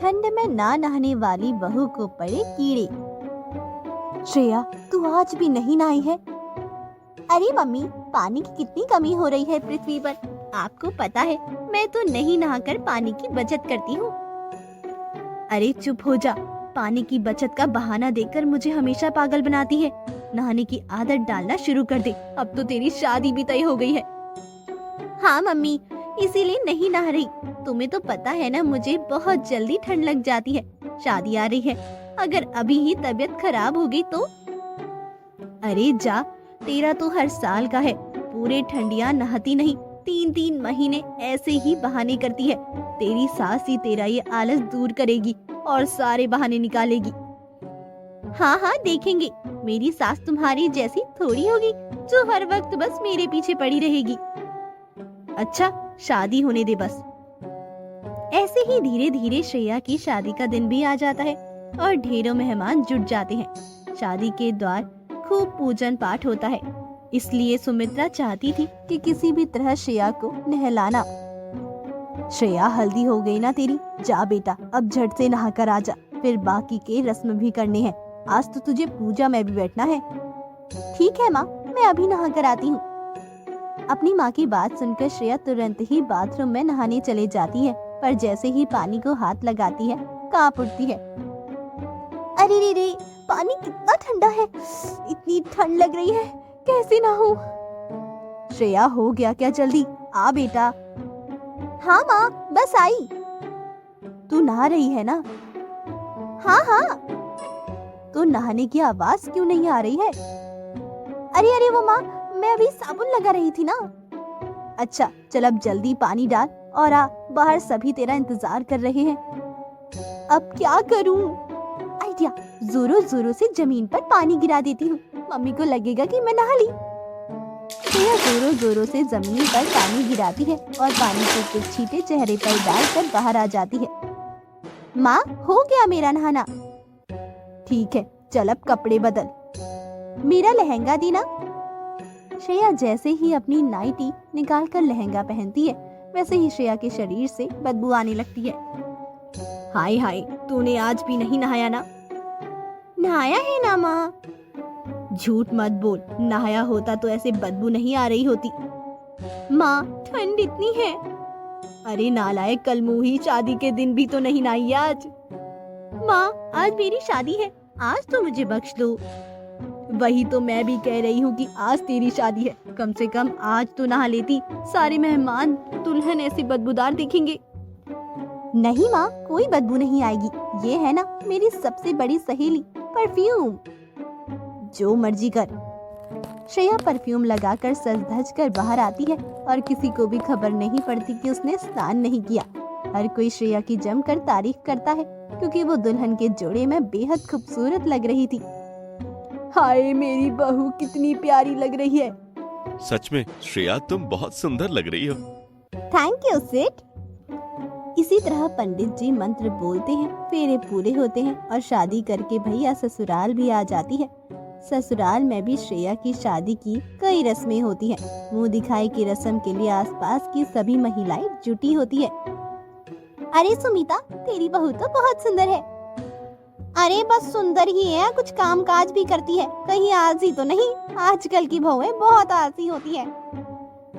ठंड में ना नहाने वाली बहू को पड़े कीड़े। श्रेया, तू आज भी नहीं नहाई है? अरे मम्मी, पानी की कितनी कमी हो रही है पृथ्वी पर। आपको पता है, मैं तो नहीं नहाकर पानी की बचत करती हूँ। अरे चुप हो जा। पानी की बचत का बहाना देकर मुझे हमेशा पागल बनाती है। नहाने की आदत डालना शुरू कर दे। अब तो तेरी शादी भी तय हो गई है। हाँ मम्मी, इसीलिए नहीं नहा रही। तुम्हें तो पता है ना, मुझे बहुत जल्दी ठंड लग जाती है। शादी आ रही है, अगर अभी ही तबीयत खराब हो गई तो? अरे जा, तेरा तो हर साल का है। पूरे ठंडियां नहाती नहीं, 3-3 महीने ऐसे ही बहाने करती है। तेरी सास ही तेरा ये आलस दूर करेगी और सारे बहाने निकालेगी। हाँ हाँ, देखेंगे। मेरी सास तुम्हारी जैसी थोड़ी होगी जो हर वक्त बस मेरे पीछे पड़ी रहेगी। अच्छा, शादी होने दे बस। ऐसे ही धीरे धीरे श्रेया की शादी का दिन भी आ जाता है और ढेरों मेहमान जुट जाते हैं। शादी के द्वार खूब पूजन पाठ होता है, इसलिए सुमित्रा चाहती थी कि किसी भी तरह श्रेया को नहलाना। श्रेया, हल्दी हो गई ना तेरी? जा बेटा, अब झट से नहा कर आ जा, फिर बाकी के रस्म भी करने हैं। आज तो तुझे पूजा में भी बैठना है। ठीक है माँ, मैं अभी नहा कर आती हूँ। अपनी माँ की बात सुनकर श्रेया तुरंत ही बाथरूम में नहाने चले जाती है, पर जैसे ही पानी को हाथ लगाती है, कांप उठती है। अरे रे रे, पानी कितना ठंडा है। इतनी ठंड लग रही है, कैसे नहाऊं? श्रेया, हो गया क्या? जल्दी आ बेटा। हाँ माँ, बस आई। तू नहा रही है ना? हाँ हाँ। तो नहाने की आवाज क्यों नहीं आ रही है? अरे अरे वो माँ, मैं अभी साबुन लगा रही थी ना। अच्छा, चल अब जल्दी पानी डाल और आ, बाहर सभी तेरा इंतजार कर रहे हैं। अब क्या करूं? आइडिया, जोरों जोरों से जमीन पर पानी गिरा देती हूँ। मम्मी को लगेगा कि मैं नहा ली। श्रेया जोरों जोरों से जमीन पर पानी गिराती है और पानी के कुछ छींटे चेहरे पर डालकर बाहर आ जाती है। माँ, हो गया मेरा नहाना। ठीक है, चल अब कपड़े बदल। मेरा लहंगा देना। श्रेया जैसे ही अपनी नाइटी निकालकर लहंगा पहनती है, वैसे ही श्रेया के शरीर से बदबू आने लगती है। हाय हाय, तूने आज भी नहीं नहाया ना? नहाया है ना माँ। झूठ मत बोल, नहाया होता तो ऐसे बदबू नहीं आ रही होती। माँ, ठंड इतनी है। अरे नालायक, कल मुही, शादी के दिन भी तो नहीं नहाई आज। माँ, आज मेरी शादी है, आज तो मुझे बख्श दो। वही तो मैं भी कह रही हूँ कि आज तेरी शादी है, कम से कम आज तो नहा लेती। सारे मेहमान दुल्हन ऐसी बदबूदार दिखेंगे। नहीं माँ, कोई बदबू नहीं आएगी। ये है ना मेरी सबसे बड़ी सहेली परफ्यूम। जो मर्जी कर। श्रेया परफ्यूम लगाकर सज धज कर बाहर आती है और किसी को भी खबर नहीं पड़ती कि उसने स्नान नहीं किया। हर कोई श्रेया की जमकर तारीफ करता है, क्योंकि वो दुल्हन के जोड़े में बेहद खूबसूरत लग रही थी। हाय, मेरी बहू कितनी प्यारी लग रही है। सच में श्रेया, तुम बहुत सुंदर लग रही हो। थैंक यू सेठ। इसी तरह पंडित जी मंत्र बोलते हैं, फेरे पूरे होते हैं और शादी करके भैया ससुराल भी आ जाती है। ससुराल में भी श्रेया की शादी की कई रस्में होती हैं। मुंह दिखाई की रस्म के लिए आसपास की सभी महिलाएं जुटी होती है। अरे सुमिता, तेरी बहू तो बहुत सुंदर है। अरे बस सुंदर ही है, कुछ काम काज भी करती है, कहीं आलसी तो नहीं। आजकल की बहुएं बहुत आलसी होती है।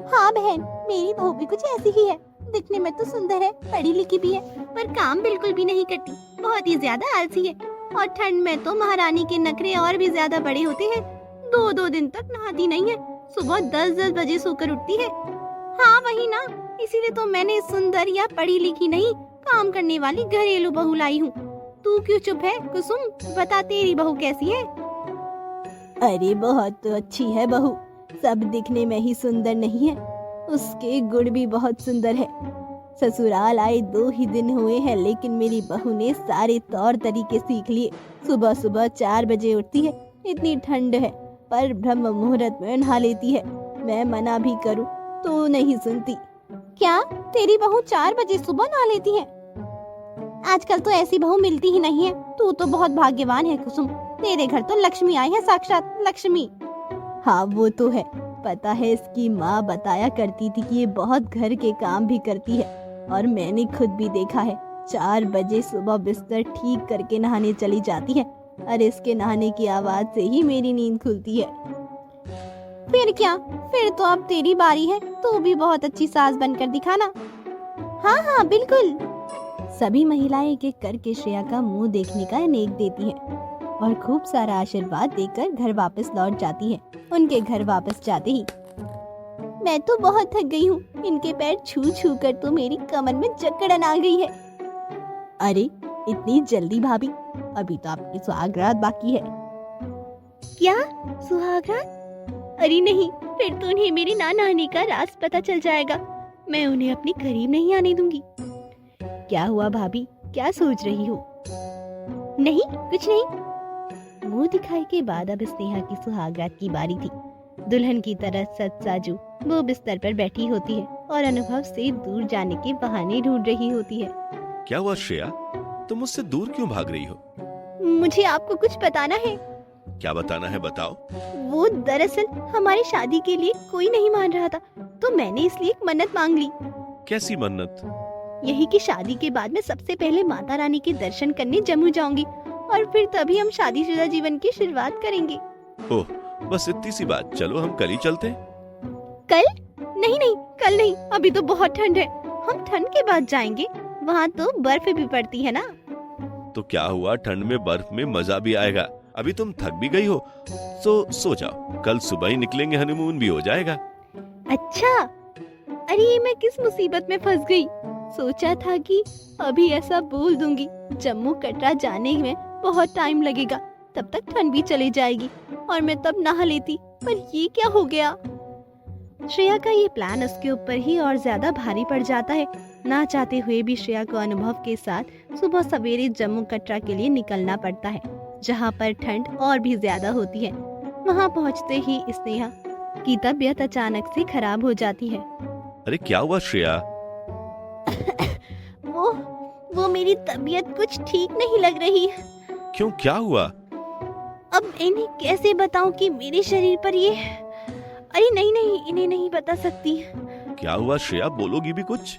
हाँ बहन, मेरी बहू भी कुछ ऐसी ही है। दिखने में तो सुंदर है, पढ़ी लिखी भी है, पर काम बिल्कुल भी नहीं करती, बहुत ही ज्यादा आलसी है। और ठंड में तो महारानी के नखरे और भी ज्यादा बड़े होते हैं। 2-2 दिन तक नहाती नहीं है, सुबह 10-10 बजे सोकर उठती है। हाँ वही ना, इसीलिए तो मैंने सुंदर या पढ़ी लिखी नहीं, काम करने वाली घरेलू बहू लाई हूँ। तू क्यों चुप है कुसुम? बता, तेरी बहू कैसी है? अरे बहुत अच्छी है बहू, सब दिखने में ही सुंदर नहीं है, उसके गुण भी बहुत सुंदर है। ससुराल आए 2 ही दिन हुए हैं, लेकिन मेरी बहू ने सारे तौर तरीके सीख लिए। सुबह सुबह 4 बजे उठती है, इतनी ठंड है पर ब्रह्म मुहूर्त में नहा लेती है। मैं मना भी करूं तो नहीं सुनती। क्या तेरी बहू 4 बजे सुबह नहा लेती है? आजकल तो ऐसी बहू मिलती ही नहीं है। तू तो बहुत भाग्यवान है कुसुम, तेरे घर तो लक्ष्मी आई है, साक्षात लक्ष्मी। हाँ वो तो है, पता है इसकी माँ बताया करती थी कि ये बहुत घर के काम भी करती है, और मैंने खुद भी देखा है 4 बजे सुबह बिस्तर ठीक करके नहाने चली जाती है और इसके नहाने की आवाज से ही मेरी नींद खुलती है। फिर क्या, फिर तो अब तेरी बारी है, तू भी बहुत अच्छी सास बनकर दिखाना। हाँ हाँ बिल्कुल। सभी महिलाएं एक एक करके श्रेया का मुंह देखने का नेक देती है और खूब सारा आशीर्वाद देकर घर वापस लौट जाती है। उनके घर वापस जाते ही, मैं तो बहुत थक गई हूँ, इनके पैर छू छू कर तो मेरी कमर में जकड़न आ गई है। अरे इतनी जल्दी भाभी, अभी तो आपकी सुहागरात बाकी है। क्या सुहागरात? अरे नहीं, फिर तो उन्हें मेरे ना नहाने का राज पता चल जाएगा। मैं उन्हें अपने करीब नहीं आने दूंगी। क्या हुआ भाभी, क्या सोच रही हो? नहीं कुछ नहीं। मुंह दिखाई के बाद अब स्नेहा की सुहागरात की बारी थी। दुल्हन की तरह सज साजू वो बिस्तर पर बैठी होती है और अनुभव से दूर जाने के बहाने ढूंढ रही होती है। क्या हुआ श्रेया, तुम मुझसे दूर क्यों भाग रही हो? मुझे आपको कुछ बताना है। क्या बताना है, बताओ। वो दरअसल हमारी शादी के लिए कोई नहीं मान रहा था, तो मैंने इसलिए एक मन्नत मांग ली। कैसी मन्नत? यही कि शादी के बाद मैं सबसे पहले माता रानी के दर्शन करने जम्मू जाऊंगी और फिर तभी हम शादीशुदा जीवन की शुरुआत करेंगे। ओह, बस इतनी सी बात। चलो हम कल ही चलते हैं। कल? नहीं नहीं, कल नहीं, अभी तो बहुत ठंड है। हम ठंड के बाद जाएंगे, वहाँ तो बर्फ भी पड़ती है ना। तो क्या हुआ, ठंड में बर्फ में मजा भी आएगा। अभी तुम थक भी गई हो, तो सो जाओ, कल सुबह ही निकलेंगे, हनीमून भी हो जाएगा। अच्छा, अरे मैं किस मुसीबत में फंस गई। सोचा था कि अभी ऐसा बोल दूंगी, जम्मू कटरा जाने में बहुत टाइम लगेगा, तब तक ठंड भी चली जाएगी और मैं तब नहा लेती, पर ये क्या हो गया। श्रेया का ये प्लान उसके ऊपर ही और ज्यादा भारी पड़ जाता है। ना चाहते हुए भी श्रेया को अनुभव के साथ सुबह सवेरे जम्मू कटरा के लिए निकलना पड़ता है, जहाँ पर ठंड और भी ज्यादा होती है। वहाँ पहुँचते ही स्नेहा की तबीयत अचानक से खराब हो जाती है। अरे क्या हुआ श्रेया? वो मेरी तबीयत कुछ ठीक नहीं लग रही। क्यों, क्या हुआ? अब इन्हें कैसे बताऊं कि मेरे शरीर पर ये, अरे नहीं नहीं, इन्हें नहीं बता सकती। क्या हुआ श्रेया, बोलोगी भी कुछ?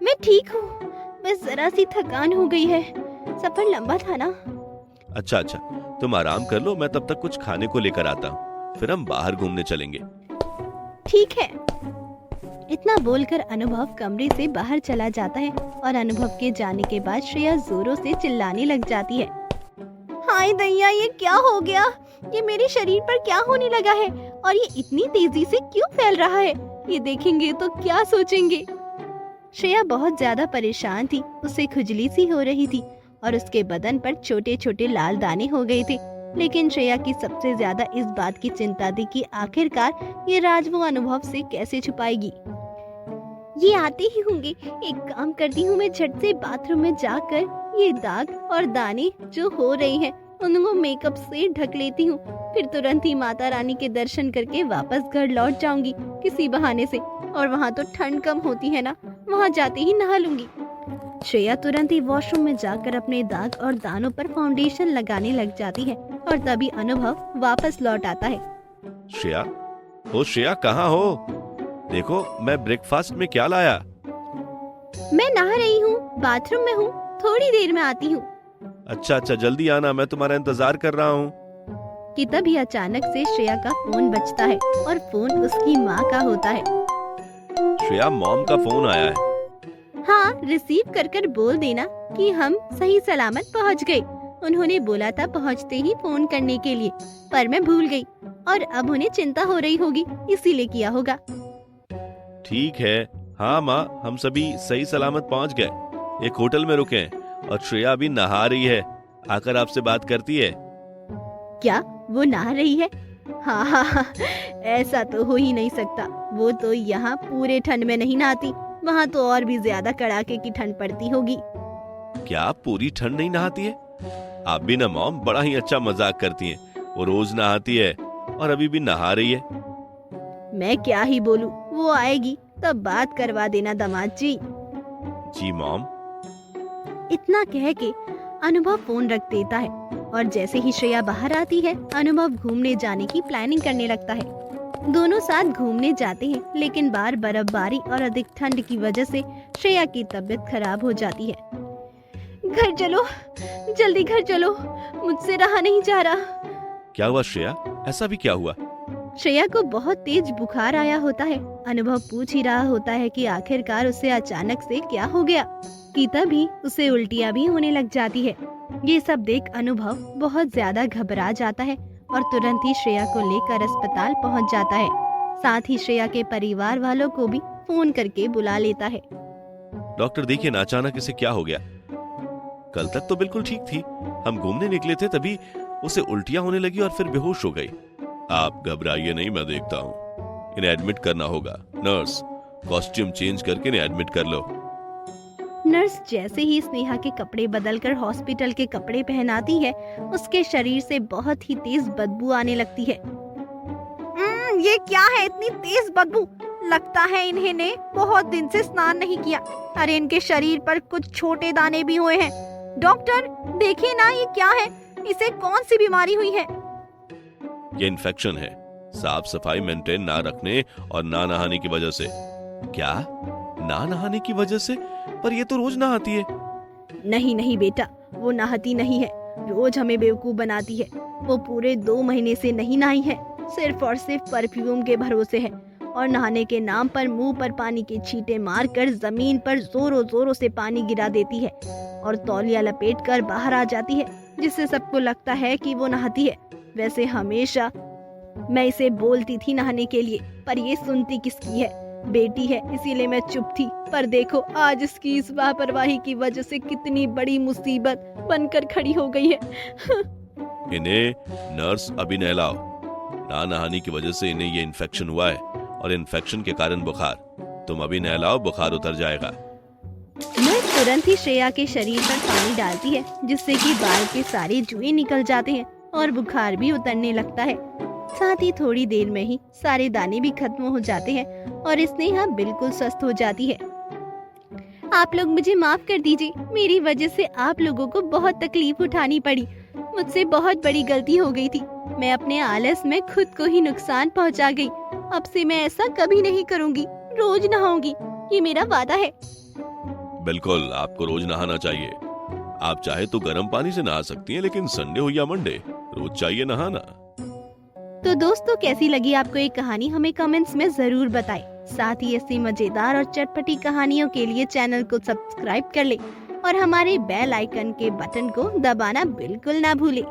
मैं ठीक हूँ, बस जरा सी थकान हो गई है, सफर लंबा था ना। अच्छा अच्छा, तुम आराम कर लो, मैं तब तक कुछ खाने को लेकर आता हूँ, फिर हम बाहर घूमने चलेंगे। ठीक है। इतना बोलकर अनुभव कमरे से बाहर चला जाता है और अनुभव के जाने के बाद श्रेया जोरों से चिल्लाने लग जाती है। हाय दैया, ये क्या हो गया? ये मेरे शरीर पर क्या होने लगा है और ये इतनी तेजी से क्यों फैल रहा है? ये देखेंगे तो क्या सोचेंगे? श्रेया बहुत ज्यादा परेशान थी, उसे खुजली सी हो रही थी और उसके बदन पर छोटे छोटे लाल दाने हो गए थे। लेकिन श्रेया की सबसे ज्यादा इस बात की चिंता थी कि आखिरकार ये राज वो अनुभव से कैसे छुपाएगी। ये आते ही होंगे, एक काम करती हूँ, मैं झट से बाथरूम में जाकर ये दाग और दाने जो हो रहे हैं उनको मेकअप से ढक लेती हूँ, फिर तुरंत ही माता रानी के दर्शन करके वापस घर लौट जाऊंगी किसी बहाने से, और वहाँ तो ठंड कम होती है ना, वहाँ जाते ही नहा लूंगी। श्रेया तुरंत ही वॉशरूम में जाकर अपने दाग और दानों पर फाउंडेशन लगाने लग जाती है और तभी अनुभव वापस लौट आता है। श्रेया, ओ श्रेया, कहाँ हो? देखो मैं ब्रेकफास्ट में क्या लाया। मैं नहा रही हूँ, बाथरूम में हूँ, थोड़ी देर में आती हूँ। अच्छा अच्छा, जल्दी आना, मैं तुम्हारा इंतजार कर रहा हूँ। कि तभी अचानक से श्रेया का फोन बजता है और फोन उसकी माँ का होता है। श्रेया, मॉम का फोन आया है। हाँ, रिसीव कर कर बोल देना कि हम सही सलामत पहुँच गए। उन्होंने बोला था पहुँचते ही फोन करने के लिए, पर मैं भूल गई और अब उन्हें चिंता हो रही होगी, इसीलिए किया होगा। ठीक है, हाँ माँ, हम सभी सही सलामत पहुँच गए, एक होटल में रुके हैं और श्रेया अभी नहा रही है, आकर आपसे बात करती है। क्या वो नहा रही है? हाँ हाँ हाँ, ऐसा तो हो ही नहीं सकता, वो तो यहाँ पूरे ठंड में नहीं नहाती, वहाँ तो और भी ज्यादा कड़ाके की ठंड पड़ती होगी। क्या पूरी ठंड नहीं नहाती है? आप भी ना मॉम, बड़ा ही अच्छा मजाक करती हैं। वो रोज नहाती है और अभी भी नहा रही है। मैं क्या ही बोलूं, वो आएगी तब बात करवा देना दामाद जी। जी मॉम। इतना कह के अनुभव फोन रख देता है और जैसे ही श्रेया बाहर आती है, अनुभव घूमने जाने की प्लानिंग करने लगता है। दोनों साथ घूमने जाते हैं, लेकिन बार बर्फबारी और अधिक ठंड की वजह से श्रेया की तबीयत खराब हो जाती है। घर चलो, जल्दी घर चलो, मुझसे रहा नहीं जा रहा। क्या हुआ श्रेया, ऐसा भी क्या हुआ? श्रेया को बहुत तेज बुखार आया होता है। अनुभव पूछ ही रहा होता है कि आखिरकार उसे अचानक से क्या हो गया कि तभी उसे उल्टियाँ भी होने लग जाती है। ये सब देख अनुभव बहुत ज्यादा घबरा जाता है और तुरंत ही श्रेया को लेकर अस्पताल पहुंच जाता है। साथ ही श्रेया के परिवार वालों को भी फोन करके बुला लेता है। डॉक्टर देखिए ना, अचानक इसे क्या हो गया? कल तक तो बिल्कुल ठीक थी, हम घूमने निकले थे तभी उसे उल्टियां होने लगी और फिर बेहोश हो गई। आप घबराइए नहीं, मैं देखता हूँ। इन्हें एडमिट करना होगा। नर्स, कॉस्ट्यूम चेंज करके इन्हें एडमिट कर लो। नर्स जैसे ही स्नेहा के कपड़े बदलकर हॉस्पिटल के कपड़े पहनाती है, उसके शरीर से बहुत ही तेज बदबू आने लगती है। ये क्या है इतनी तेज बदबू? लगता है इन्हें बहुत दिन से स्नान नहीं किया। अरे इनके शरीर पर कुछ छोटे दाने भी हुए हैं। डॉक्टर देखिए ना, ये क्या है? इसे कौन सी बीमारी हुई है? ये इन्फेक्शन है, साफ सफाई मेंटेन ना रखने और ना नहाने की वजह से। क्या? ना नहाने की वजह से? पर ये तो रोज नहाती है। नहीं नहीं बेटा, वो नहाती नहीं है, रोज हमें बेवकूफ बनाती है। वो पूरे 2 महीने से नहीं नहाई है, सिर्फ और सिर्फ परफ्यूम के भरोसे है और नहाने के नाम पर मुंह पर पानी के छींटे मारकर जमीन पर जोरों जोरों से पानी गिरा देती है और तौलिया लपेट कर बाहर आ जाती है, जिससे सबको लगता है कि वो नहाती है। वैसे हमेशा मैं इसे बोलती थी नहाने के लिए, पर ये सुनती किसकी है? बेटी है इसीलिए मैं चुप थी, पर देखो आज इसकी इस लापरवाही की वजह से कितनी बड़ी मुसीबत बनकर खड़ी हो गई है। इन्हें नर्स अभी नहलाओ। ना नहाने की वजह से इन्हें ये इन्फेक्शन हुआ है और इन्फेक्शन के कारण बुखार। तुम अभी नहलाओ, बुखार उतर जाएगा। नर्स तुरंत ही श्रेया के शरीर पर पानी डालती है, जिससे कि बाल के सारे जुएं निकल जाते हैं और बुखार भी उतरने लगता है। साथ ही थोड़ी देर में ही सारे दाने भी खत्म हो जाते हैं और स्नेहा बिल्कुल स्वस्थ हो जाती है। आप लोग मुझे माफ कर दीजिए, मेरी वजह से आप लोगों को बहुत तकलीफ उठानी पड़ी। मुझसे बहुत बड़ी गलती हो गई थी। मैं अपने आलस में खुद को ही नुकसान पहुंचा गई। अब से मैं ऐसा कभी नहीं करूंगी, रोज नहाऊंगी, ये मेरा वादा है। बिल्कुल, आपको रोज नहाना चाहिए। आप चाहे तो गर्म पानी से नहा सकती हैं, लेकिन संडे हो या मंडे रोज चाहिए नहाना। तो दोस्तों, कैसी लगी आपको ये कहानी हमें कमेंट्स में जरूर बताएं। साथ ही ऐसी मजेदार और चटपटी कहानियों के लिए चैनल को सब्सक्राइब कर ले और हमारे बेल आइकन के बटन को दबाना बिल्कुल ना भूले।